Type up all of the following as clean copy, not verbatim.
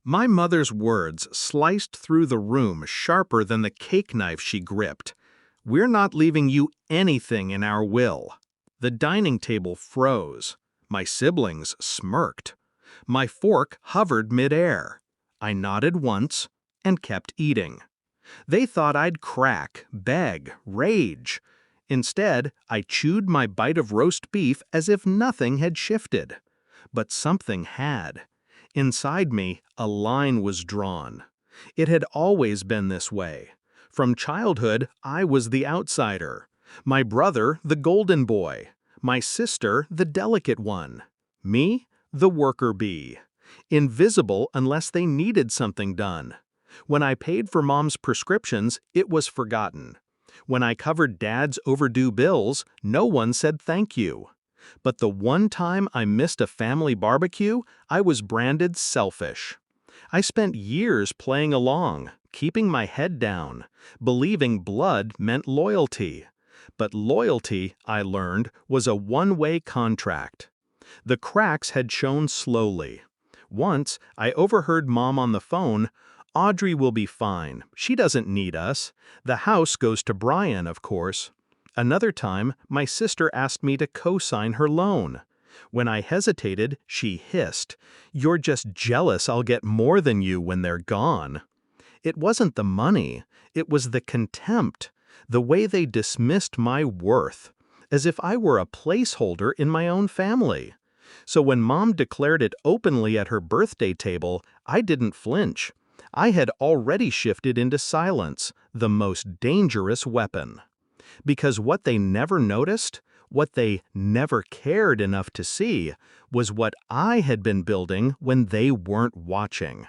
My mother's words sliced through the room sharper than the cake knife she gripped. "We're not leaving you anything in our will." The dining table froze. My siblings smirked. My fork hovered midair. I nodded once and kept eating. They thought I'd crack, beg, rage. Instead, I chewed my bite of roast beef as if nothing had shifted. But something had. Inside me, a line was drawn. It had always been this way. From childhood, I was the outsider. My brother, the golden boy. My sister, the delicate one. Me, the worker bee. Invisible unless they needed something done. When I paid for Mom's prescriptions, it was forgotten. When I covered Dad's overdue bills, no one said thank you. But the one time I missed a family barbecue, I was branded selfish. I spent years playing along, keeping my head down, believing blood meant loyalty. But loyalty, I learned, was a one-way contract. The cracks had shown slowly. Once, I overheard Mom on the phone, "Audrey will be fine. She doesn't need us. The house goes to Brian, of course." Another time, my sister asked me to co-sign her loan. When I hesitated, she hissed, "You're just jealous I'll get more than you when they're gone." It wasn't the money, it was the contempt, the way they dismissed my worth, as if I were a placeholder in my own family. So when Mom declared it openly at her birthday table, I didn't flinch. I had already shifted into silence, the most dangerous weapon. Because what they never noticed, what they never cared enough to see, was what I had been building when they weren't watching.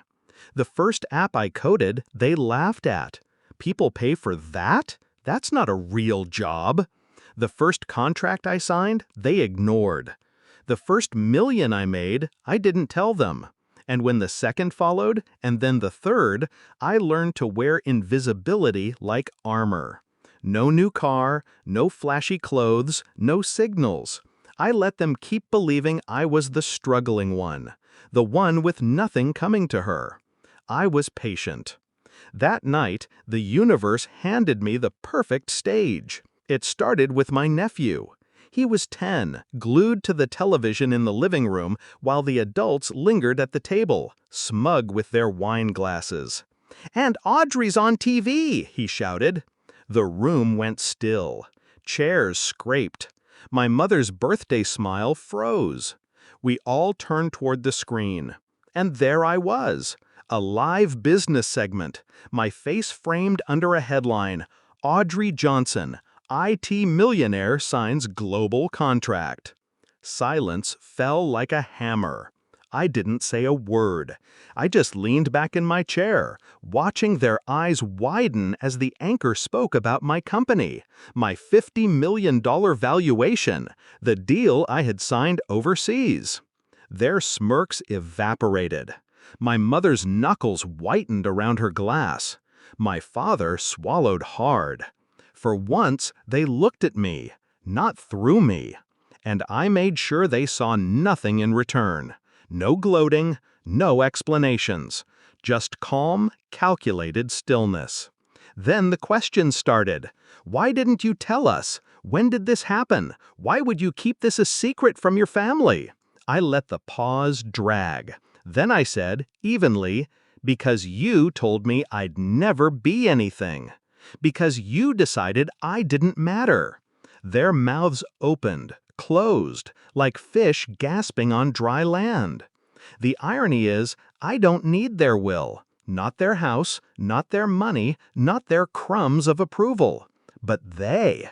The first app I coded, they laughed at. "People pay for that? That's not a real job." The first contract I signed, they ignored. The first million I made, I didn't tell them. And when the second followed, and then the third, I learned to wear invisibility like armor. No new car, no flashy clothes, no signals. I let them keep believing I was the struggling one, the one with nothing coming to her. I was patient. That night, the universe handed me the perfect stage. It started with my nephew. He was 10, glued to the television in the living room while the adults lingered at the table, smug with their wine glasses. "And Audrey's on TV!" he shouted. The room went still. Chairs scraped. My mother's birthday smile froze. We all turned toward the screen. And there I was, a live business segment, my face framed under a headline, "Audrey Johnson, IT millionaire signs global contract." Silence fell like a hammer. I didn't say a word. I just leaned back in my chair, watching their eyes widen as the anchor spoke about my company, my $50 million valuation, the deal I had signed overseas. Their smirks evaporated. My mother's knuckles whitened around her glass. My father swallowed hard. For once, they looked at me, not through me. And I made sure they saw nothing in return. No gloating, no explanations. Just calm, calculated stillness. Then the questions started. "Why didn't you tell us? When did this happen? Why would you keep this a secret from your family?" I let the pause drag. Then I said, evenly, "Because you told me I'd never be anything. Because you decided I didn't matter." Their mouths opened, closed, like fish gasping on dry land. The irony is, I don't need their will, not their house, not their money, not their crumbs of approval. But they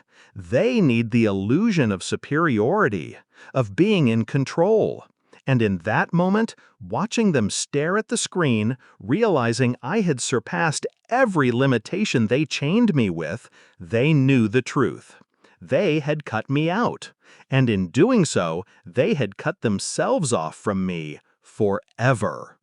need the illusion of superiority, of being in control. And in that moment, watching them stare at the screen, realizing I had surpassed every limitation they chained me with, they knew the truth. They had cut me out. And in doing so, they had cut themselves off from me forever.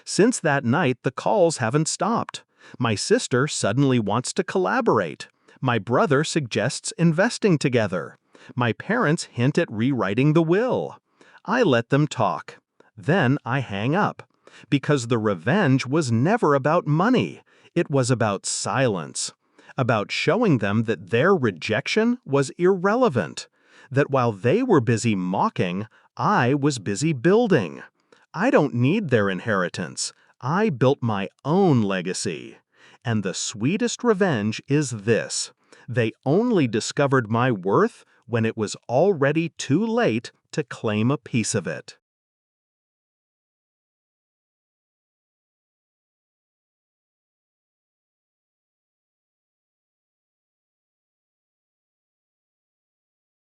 Since that night, the calls haven't stopped. My sister suddenly wants to collaborate. My brother suggests investing together. My parents hint at rewriting the will. I let them talk. Then I hang up. Because the revenge was never about money. It was about silence. About showing them that their rejection was irrelevant. That while they were busy mocking, I was busy building. I don't need their inheritance. I built my own legacy. And the sweetest revenge is this: they only discovered my worth when it was already too late to claim a piece of it.